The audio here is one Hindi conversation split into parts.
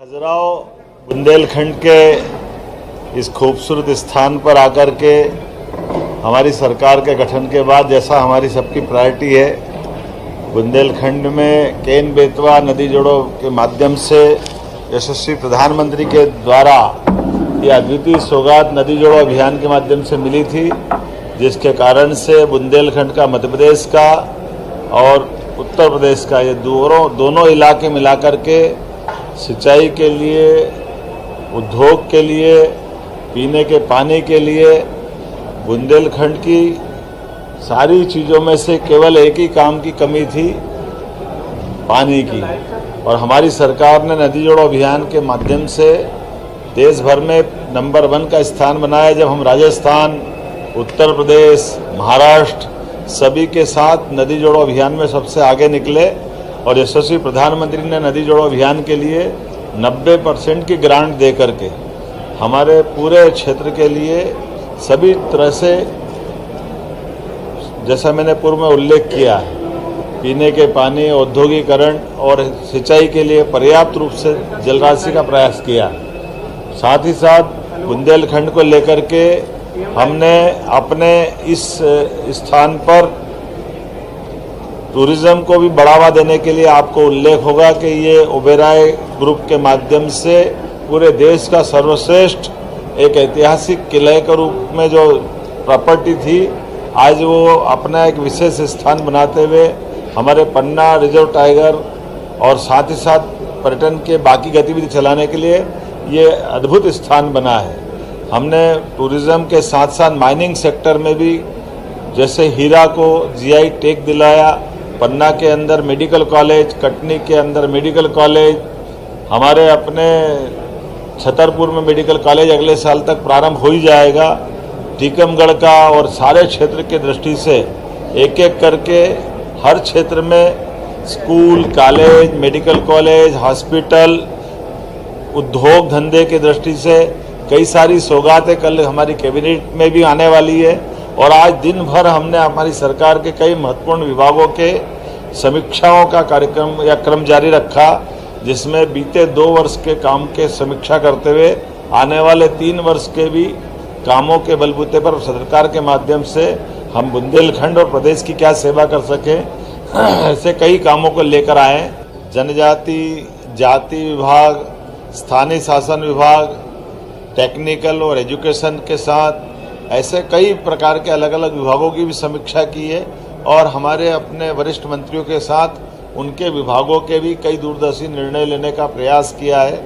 खजुराहो बुंदेलखंड के इस खूबसूरत स्थान पर आकर के हमारी सरकार के गठन के बाद जैसा हमारी सबकी प्रायोरिटी है, बुंदेलखंड में केन बेतवा नदी जोड़ों के माध्यम से यशस्वी प्रधानमंत्री के द्वारा ये अद्वितीय सौगात नदी जोड़ो अभियान के माध्यम से मिली थी, जिसके कारण से बुंदेलखंड का, मध्य प्रदेश का और उत्तर प्रदेश का ये दोनों इलाके मिलाकर के सिंचाई के लिए, उद्योग के लिए, पीने के पानी के लिए बुंदेलखंड की सारी चीज़ों में से केवल एक ही काम की कमी थी, पानी की। और हमारी सरकार ने नदी जोड़ो अभियान के माध्यम से देश भर में नंबर 1 का स्थान बनाया। जब हम राजस्थान, उत्तर प्रदेश, महाराष्ट्र सभी के साथ नदी जोड़ो अभियान में सबसे आगे निकले और यशस्वी प्रधानमंत्री ने नदी जोड़ो अभियान के लिए 90% की ग्रांट दे करके हमारे पूरे क्षेत्र के लिए सभी तरह से, जैसा मैंने पूर्व में उल्लेख किया, पीने के पानी, औद्योगिकरण और सिंचाई के लिए पर्याप्त रूप से जलराशि का प्रयास किया। साथ ही साथ बुंदेलखंड को लेकर के हमने अपने इस स्थान पर टूरिज्म को भी बढ़ावा देने के लिए, आपको उल्लेख होगा कि ये ओबेरॉय ग्रुप के माध्यम से पूरे देश का सर्वश्रेष्ठ एक ऐतिहासिक किले के रूप में जो प्रॉपर्टी थी, आज वो अपना एक विशेष स्थान बनाते हुए हमारे पन्ना रिजर्व टाइगर और साथ ही साथ पर्यटन के बाकी गतिविधि चलाने के लिए ये अद्भुत स्थान बना है। हमने टूरिज्म के साथ साथ माइनिंग सेक्टर में भी, जैसे हीरा को जीआई टैग दिलाया, पन्ना के अंदर मेडिकल कॉलेज, कटनी के अंदर मेडिकल कॉलेज, हमारे अपने छतरपुर में मेडिकल कॉलेज अगले साल तक प्रारंभ हो ही जाएगा। टीकमगढ़ का और सारे क्षेत्र की दृष्टि से एक एक करके हर क्षेत्र में school, college, medical college, hospital, उद्योग धंधे की दृष्टि से कई सारी सौगातें कल हमारी कैबिनेट में भी आने वाली है। और आज दिन भर हमने हमारी सरकार के कई महत्वपूर्ण विभागों के समीक्षाओं का कार्यक्रम या क्रम जारी रखा, जिसमें बीते 2 वर्ष के काम के समीक्षा करते हुए आने वाले 3 वर्ष के भी कामों के बलबूते पर सरकार के माध्यम से हम बुंदेलखंड और प्रदेश की क्या सेवा कर सकें, ऐसे कई कामों को लेकर आए। जनजाति, जाति विभाग, स्थानीय शासन विभाग, टेक्निकल और एजुकेशन के साथ ऐसे कई प्रकार के अलग अलग विभागों की भी समीक्षा की है और हमारे अपने वरिष्ठ मंत्रियों के साथ उनके विभागों के भी कई दूरदर्शी निर्णय लेने का प्रयास किया है।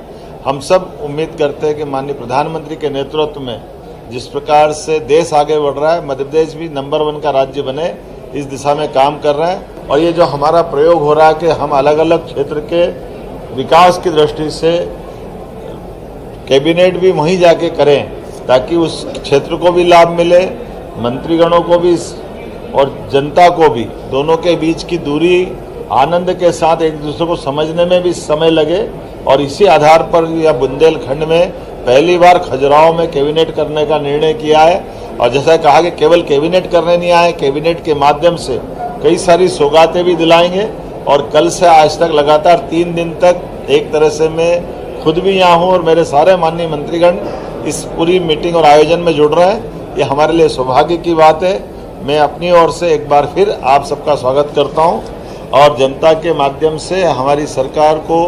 हम सब उम्मीद करते हैं कि माननीय प्रधानमंत्री के नेतृत्व में जिस प्रकार से देश आगे बढ़ रहा है, मध्य प्रदेश भी नंबर 1 का राज्य बने, इस दिशा में काम कर रहे हैं। और ये जो हमारा प्रयोग हो रहा है कि हम अलग अलग क्षेत्र के विकास की दृष्टि से कैबिनेट भी वहीं जाके करें, ताकि उस क्षेत्र को भी लाभ मिले, मंत्रीगणों को भी और जनता को भी, दोनों के बीच की दूरी आनंद के साथ एक दूसरे को समझने में भी समय लगे। और इसी आधार पर यह बुंदेलखंड में पहली बार खजुराहो में कैबिनेट करने का निर्णय किया है। और जैसा कहा कि केवल कैबिनेट करने नहीं आए, कैबिनेट के माध्यम से कई सारी सौगातें भी दिलाएंगे। और कल से आज तक लगातार 3 दिन तक एक तरह से मैं खुद भी यहाँ हूँ और मेरे सारे माननीय मंत्रीगण इस पूरी मीटिंग और आयोजन में जुड़ रहे हैं। ये हमारे लिए सौभाग्य की बात है। मैं अपनी ओर से एक बार फिर आप सबका स्वागत करता हूँ और जनता के माध्यम से हमारी सरकार को